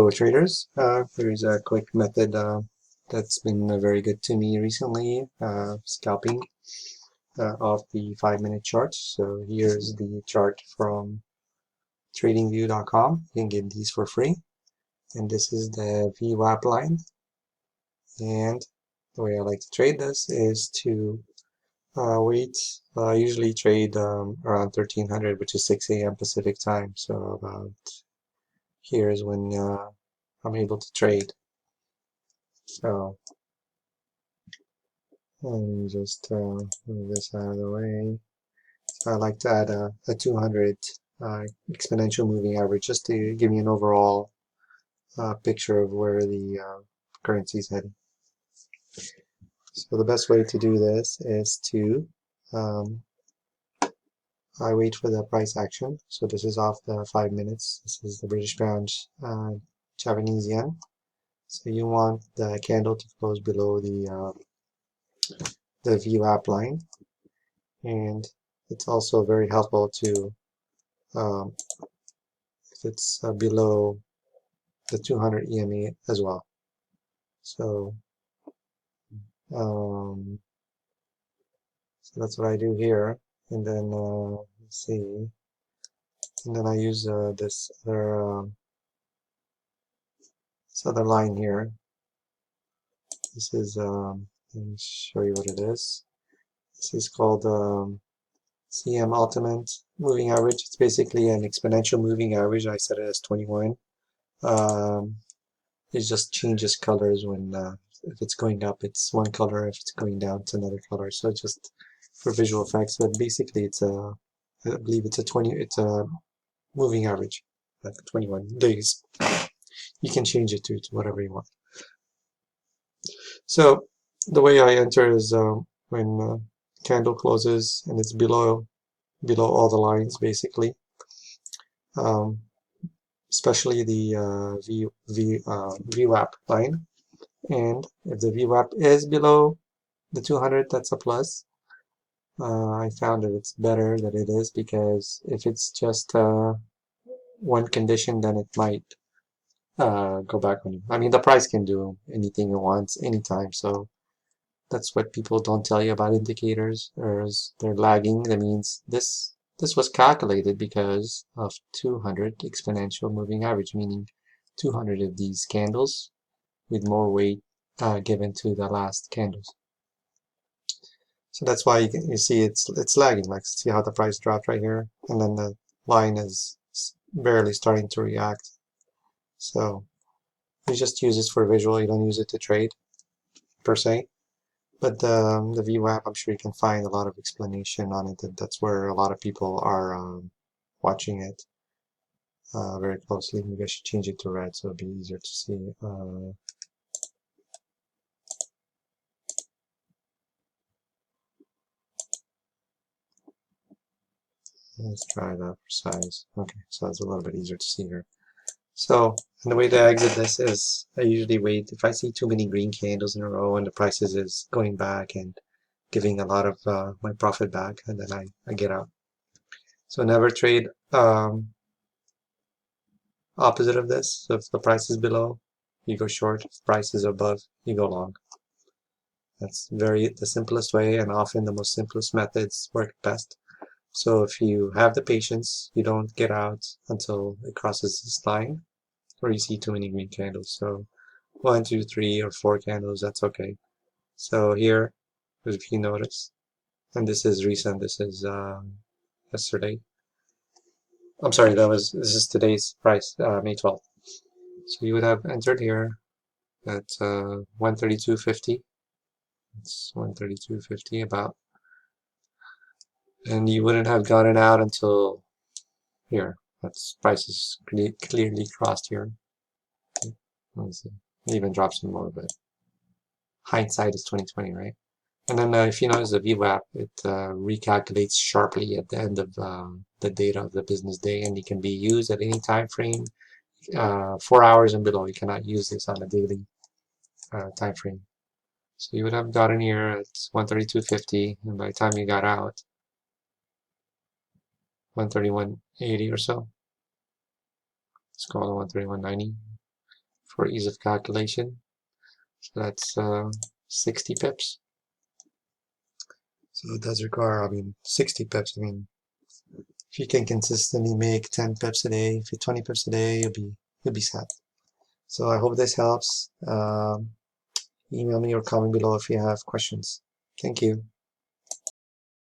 Hello traders, here's a quick method that's been very good to me recently, scalping of the 5-minute charts. So here's the chart from Tradingview.com. You can get these for free. And this is the Vwap line. And the way I like to trade this is to wait. I usually trade around 1300, which is 6 a.m. Pacific time. So about here's when I'm able to trade. So let me just move this out of the way. So I like to add a 200 exponential moving average just to give me an overall picture of where the currency is heading. So the best way to do this is to I wait for the price action. So this is off the 5 minutes. This is the British pound, Japanese yen. So you want the candle to close below the Vwap line, and it's also very helpful to if it's below the 200 EMA as well. So so that's what I do here, and then let's see, and then I use this other line here. This is let me show you what it is. This is called CM Ultimate Moving Average. It's basically an exponential moving average. I set it as 21. It just changes colors when if it's going up, it's one color. If it's going down, it's another color. So just for visual effects, but basically it's a, I believe it's a moving average, like 21 days. You can change it to whatever you want. So the way I enter is when candle closes and it's below all the lines, basically. Especially the Vwap line. And if the Vwap is below the 200, that's a plus. I found that it's better that it is, because if it's just one condition, then it might go back on you. I mean, the price can do anything it wants anytime, so that's what people don't tell you about indicators, or they're lagging. That means this was calculated because of 200 exponential moving average, meaning 200 of these candles with more weight given to the last candles. So that's why you see it's lagging. Like, see how the price dropped right here, and then the line is barely starting to react. So you just use this for visual. You don't use it to trade per se. But the Vwap, I'm sure you can find a lot of explanation on it. That's where a lot of people are watching it very closely. Maybe I should change it to red so it'll be easier to see. Let's try that for size. Okay, so it's a little bit easier to see here. So, and the way to exit this is I usually wait. If I see too many green candles in a row and the prices is going back and giving a lot of my profit back, and then I get out. So never trade opposite of this. So if the price is below, you go short. If the price is above, you go long. That's the simplest way, and often the most simplest methods work best. So if you have the patience, you don't get out until it crosses this line, or you see too many green candles. So 1, 2, 3, or 4 candles, that's okay. So here, if you notice, and this is recent, this is yesterday. I'm sorry, this is today's price, May 12th. So you would have entered here at 132.50. It's 132.50 about, and you wouldn't have gotten out until here. That's prices clearly crossed here. Let me see. It even drops some more, but hindsight is 2020, right? And then if you notice the Vwap, it recalculates sharply at the end of the data of the business day, and it can be used at any time frame, 4 hours and below. You cannot use this on a daily time frame. So you would have gotten here at 132.50, and by the time you got out, 131.80 or so. Let's call it 131.90. for ease of calculation. So that's 60 pips. So it does require, 60 pips. If you can consistently make 10 pips a day, 20 pips a day, you'll be set. So I hope this helps. Email me or comment below if you have questions. Thank you.